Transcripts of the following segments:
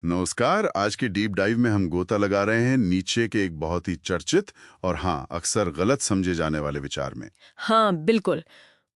नमस्कार। आज के डीप डाइव में हम गोता लगा रहे हैं नीचे के एक बहुत ही चर्चित और हाँ अक्सर गलत समझे जाने वाले विचार में। हाँ बिल्कुल,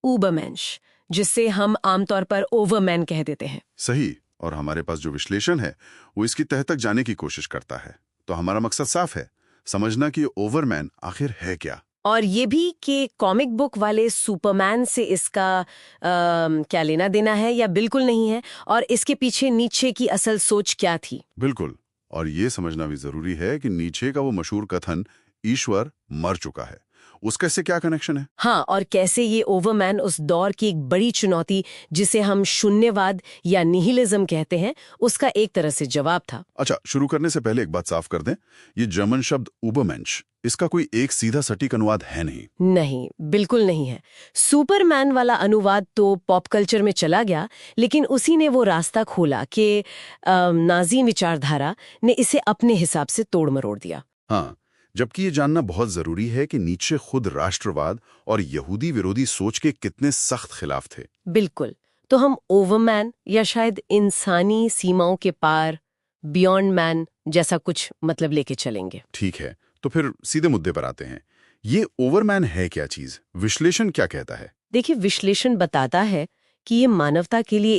ऊबरमेंश, जिसे हम आमतौर पर ओवरमैन कह देते हैं। सही। और हमारे पास जो विश्लेषण है वो इसकी तह तक जाने की कोशिश करता है। तो हमारा मकसद साफ है, समझना कि ओवरमैन आखिर है क्या। और ये भी कि कॉमिक बुक वाले सुपरमैन से इसका क्या लेना देना है या बिल्कुल नहीं है, और इसके पीछे नीचे की असल सोच क्या थी। बिल्कुल। और ये समझना भी जरूरी है कि नीचे का वो मशहूर कथन ईश्वर मर चुका है, उसका इससे क्या कनेक्शन है। हाँ, और कैसे ये ओवरमैन उस दौर की एक बड़ी चुनौती, जिसे हम शून्यवाद या निहिलिज्म कहते हैं, उसका एक तरह से जवाब था। अच्छा, शुरू करने से पहले एक बात साफ कर दें, ये जर्मन शब्द उबरमेंश, इसका कोई एक सीधा सटीक अनुवाद है नहीं। नहीं, बिल्कुल नहीं है। सुपरमैन वाला अनुवाद तो पॉप कल्चर में चला गया, लेकिन उसी ने वो रास्ता खोला कि नाजी विचारधारा ने इसे अपने हिसाब से तोड़ मरोड़ दिया। हाँ, जबकि ये जानना बहुत जरूरी है कि नीचे खुद राष्ट्रवाद और यहूदी विरोधी सोच के कितने सख्त खिलाफ थे। बिल्कुल। तो हम ओवरमैन या शायद इंसानी सीमाओं के पार, बियॉन्ड मैन जैसा कुछ मतलब लेके चलेंगे। ठीक है, तो फिर सीधे मुद्दे पर आते हैं। ये ओवरमैन है क्या चीज? विश्लेषण क्या कहता है? देखिए, विश्लेषण बताता है कि ये मानवता के लिए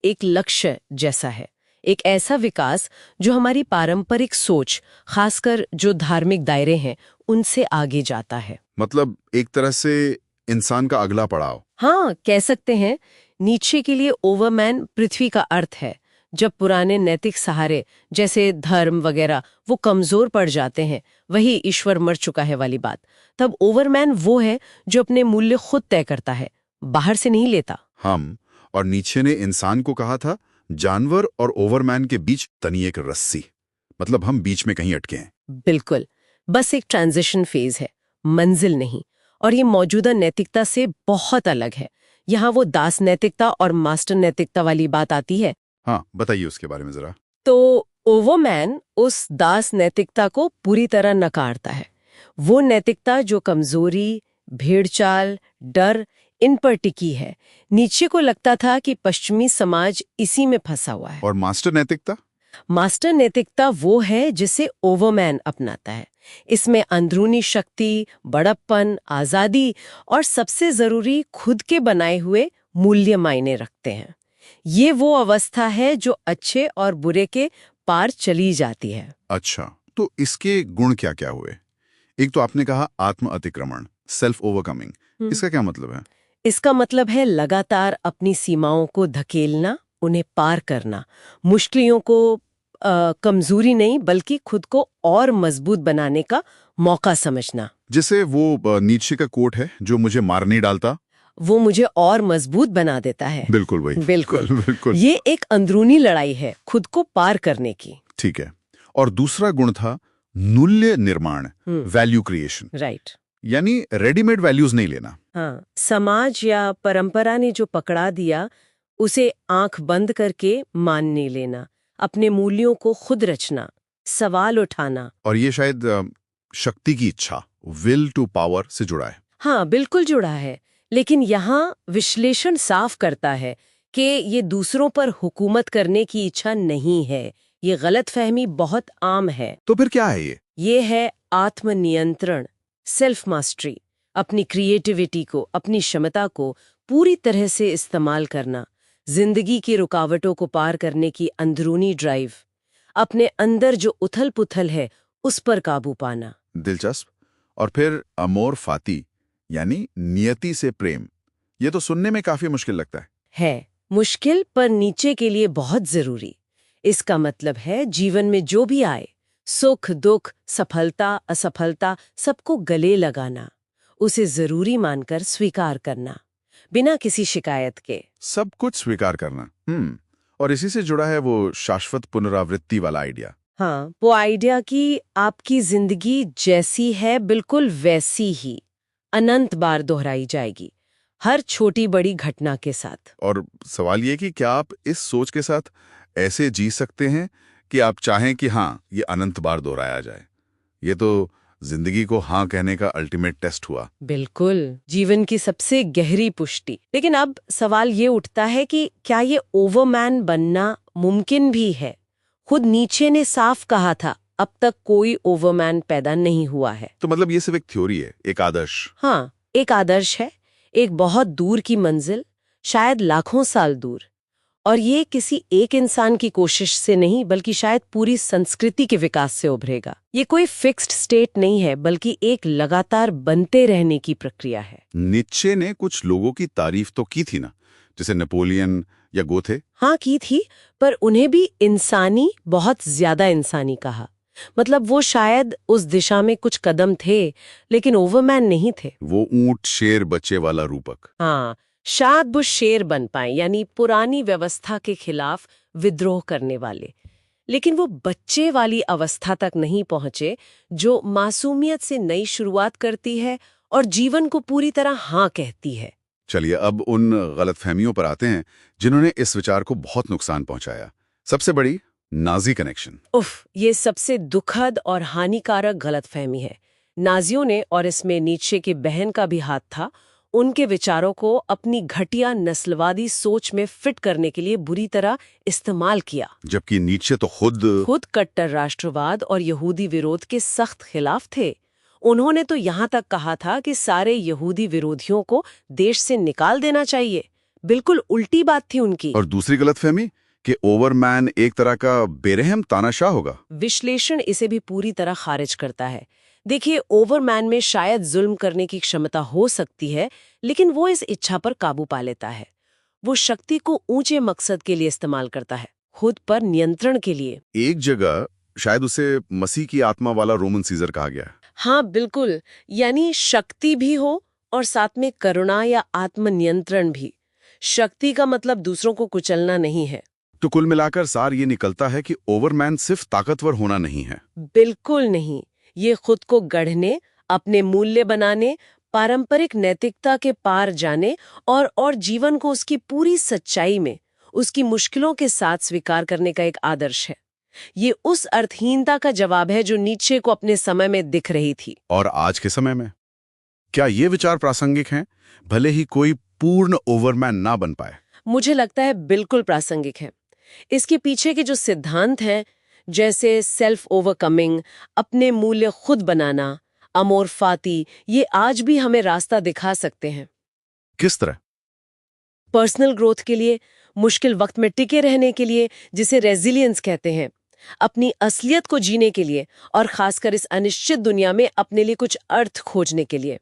एक लक्ष्य जैसा है, एक ऐसा विकास जो हमारी पारंपरिक सोच, खासकर जो धार्मिक दायरे हैं, उनसे आगे जाता है। मतलब एक तरह से इंसान का अगला पड़ाव। हाँ, कह सकते हैं। नीचे के लिए ओवरमैन पृथ्वी का अर्थ है। जब पुराने नैतिक सहारे जैसे धर्म वगैरह वो कमजोर पड़ जाते हैं, वही ईश्वर मर चुका है वाली बात, तब ओवरमैन वो है जो अपने मूल्य खुद तय करता है, बाहर से नहीं लेता। हम और नीचे ने इंसान को कहा था जानवर और ओवरमैन के बीच तनी एक रस्सी, मतलब हम बीच में कहीं अटके हैं। बिल्कुल, बस एक ट्रांजिशन फेज है, मंजिल नहीं। और ये मौजूदा नैतिकता से बहुत अलग है। यहाँ वो दास नैतिकता और मास्टर नैतिकता वाली बात आती है। हाँ, बताइए उसके बारे में जरा। तो ओवरमैन उस दास नैतिकता को पूरी तरह नकारता है। वो नैतिकता जो कमजोरी, भेड़चाल, डर, इन पर टिकी है। नीचे को लगता था कि पश्चिमी समाज इसी में फंसा हुआ है। और मास्टर नैतिकता? मास्टर नैतिकता वो है जिसे ओवरमैन अपनाता है। इसमें अंदरूनी शक्ति, बड़प्पन, आजादी और सबसे जरूरी खुद के बनाए हुए मूल्य मायने रखते हैं। ये वो अवस्था है जो अच्छे और बुरे के पार चली जाती है। अच्छा, तो इसके गुण क्या क्या हुए? एक तो आपने कहा आत्म अतिक्रमण, सेल्फ ओवरकमिंग, इसका क्या मतलब है? इसका मतलब है लगातार अपनी सीमाओं को धकेलना, उन्हें पार करना, मुश्किलों को कमजोरी नहीं बल्कि खुद को और मजबूत बनाने का मौका समझना। जैसे वो नीचे का कोट है, जो मुझे मार नहीं डालता, वो मुझे और मजबूत बना देता है। बिल्कुल वही। बिल्कुल। बिल्कुल। ये एक अंदरूनी लड़ाई है खुद को पार करने की। ठीक है। और दूसरा गुण था मूल्य निर्माण, वैल्यू क्रिएशन। राइट। यानी रेडीमेड वैल्यूज नहीं लेना। हाँ, समाज या परंपरा ने जो पकड़ा दिया उसे आंख बंद करके मानने लेना, अपने मूल्यों को खुद रचना, सवाल उठाना। और ये शायद शक्ति की इच्छा, विल टू पावर से जुड़ा है। हाँ, बिल्कुल जुड़ा है। लेकिन यहाँ विश्लेषण साफ करता है कि ये दूसरों पर हुकूमत करने की इच्छा नहीं है। ये गलतफहमी बहुत आम है। तो फिर क्या है ये? ये है आत्मनियंत्रण, सेल्फ मास्टरी, अपनी क्रिएटिविटी को, अपनी क्षमता को पूरी तरह से इस्तेमाल करना, जिंदगी की रुकावटों को पार करने की अंदरूनी ड्राइव, अपने अंदर जो उथल पुथल है उस पर काबू पाना। दिलचस्प। और फिर अमोर फाती, यानी नियति से प्रेम। ये तो सुनने में काफी मुश्किल लगता है मुश्किल, पर नीचे के लिए बहुत जरूरी। इसका मतलब है जीवन में जो भी आए, सुख दुख, सफलता असफलता, सबको गले लगाना, उसे जरूरी मानकर स्वीकार करना, बिना किसी शिकायत के। सब कुछ स्वीकार करना। और इसी से जुड़ा है वो शाश्वत पुनरावृत्ति वाला आइडिया। हाँ, वो आइडिया कि आपकी जिंदगी जैसी है बिल्कुल वैसी ही अनंत बार दोहराई जाएगी, हर छोटी बड़ी घटना के साथ। और सवाल ये कि क्या आप इस सोच के साथ ऐसे जी सकते हैं कि आप चाहें कि हाँ, ये अनंत बार दोहराया जाए? ये तो जिंदगी को हाँ कहने का अल्टीमेट टेस्ट हुआ। बिल्कुल, जीवन की सबसे गहरी पुष्टि। लेकिन अब सवाल ये उठता है कि क्या ये ओवरमैन बनना मुमकिन भी है, खुद नीचे ने साफ कहा था, अब तक कोई ओवरमैन पैदा नहीं हुआ है। तो मतलब ये सिर्फ एक थ्योरी है, एक आदर्श। हाँ, एक आदर्श है, एक बहुत दूर की मंजिल, शायद लाखों साल दूर। और ये किसी एक इंसान की कोशिश से नहीं, बल्कि शायद पूरी संस्कृति के विकास से उभरेगा। ये कोई फिक्स्ड स्टेट नहीं है, बल्कि एक लगातार बनते रहने की प्रक्रिया है। नीत्शे ने कुछ लोगों की तारीफ तो की थी ना, जैसे नेपोलियन या गोथे। हाँ, की थी, पर उन्हें भी इंसानी, बहुत ज्यादा इंसानी कहा। मतलब वो शायद उस दिशा में कुछ कदम थे, लेकिन ओवरमैन नहीं थे। वो ऊंट शेर बच्चे वाला रूपक। हाँ, शायद वो शेर बन पाए, यानी पुरानी व्यवस्था के खिलाफ विद्रोह करने वाले। लेकिन वो बच्चे वाली अवस्था तक नहीं पहुंचे, जो मासूमियत से नई शुरुआत करती है और जीवन को पूरी तरह हाँ कहती है। चलिए अब उन गलतफहमियों पर आते हैं जिन्होंने इस विचार को बहुत नुकसान पहुंचाया। सबसे बड़ी, नाजी कनेक्शन। उफ, ये सबसे दुखद और हानिकारक गलतफहमी है। नाजियों ने, और इसमें नीत्शे की बहन का भी हाथ था, उनके विचारों को अपनी घटिया नस्लवादी सोच में फिट करने के लिए बुरी तरह इस्तेमाल किया। जबकि नीत्शे तो खुद कट्टर राष्ट्रवाद और यहूदी विरोध के सख्त खिलाफ थे। उन्होंने तो यहाँ तक कहा था कि सारे यहूदी विरोधियों को देश से निकाल देना चाहिए। बिल्कुल उल्टी बात थी उनकी। और दूसरी गलतफहमी कि ओवरमैन एक तरह का बेरहम तानाशाह होगा। विश्लेषण इसे भी पूरी तरह खारिज करता है। देखिए, ओवरमैन में शायद जुल्म करने की क्षमता हो सकती है, लेकिन वो इस इच्छा पर काबू पा लेता है। वो शक्ति को ऊंचे मकसद के लिए इस्तेमाल करता है, खुद पर नियंत्रण के लिए। एक जगह शायद उसे मसीह की आत्मा वाला रोमन सीजर कहा गया। हाँ, बिल्कुल, यानी शक्ति भी हो और साथ में करुणा या आत्मनियंत्रण भी। शक्ति का मतलब दूसरों को कुचलना नहीं है। तो कुल मिलाकर सार ये निकलता है कि ओवरमैन सिर्फ ताकतवर होना नहीं है। बिल्कुल नहीं, ये खुद को गढ़ने, अपने मूल्य बनाने, पारंपरिक नैतिकता के पार जाने और जीवन को उसकी पूरी सच्चाई में, उसकी मुश्किलों के साथ स्वीकार करने का एक आदर्श है। ये उस अर्थहीनता का जवाब है जो नीत्शे को अपने समय में दिख रही थी। और आज के समय में क्या ये विचार प्रासंगिक हैं, भले ही कोई पूर्ण ओवरमैन ना बन पाए? मुझे लगता है बिल्कुल प्रासंगिक है। इसके पीछे के जो सिद्धांत हैं, जैसे सेल्फ ओवरकमिंग, अपने मूल्य खुद बनाना, अमोर फाती, ये आज भी हमें रास्ता दिखा सकते हैं। किस तरह? पर्सनल ग्रोथ के लिए, मुश्किल वक्त में टिके रहने के लिए, जिसे रेजिलियंस कहते हैं, अपनी असलियत को जीने के लिए, और खासकर इस अनिश्चित दुनिया में अपने लिए कुछ अर्थ खोजने के लिए।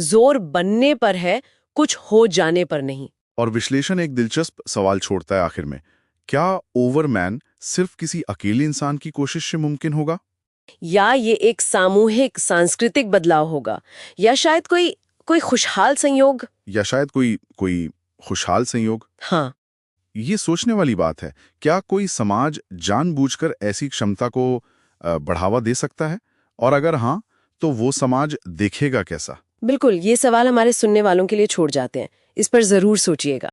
जोर बनने पर है, कुछ हो जाने पर नहीं। और विश्लेषण एक दिलचस्प सवाल छोड़ता है आखिर में, क्या ओवरमैन सिर्फ किसी अकेले इंसान की कोशिश से मुमकिन होगा, या ये एक सामूहिक सांस्कृतिक बदलाव होगा, या शायद कोई खुशहाल संयोग? या शायद कोई खुशहाल संयोग? हाँ, ये सोचने वाली बात है। क्या कोई समाज जानबूझकर ऐसी क्षमता को बढ़ावा दे सकता है? और अगर हाँ, तो वो समाज देखेगा कैसा? बिल्कुल, ये सवाल हमारे सुनने वालों के लिए छोड़ जाते हैं। इस पर जरूर सोचिएगा।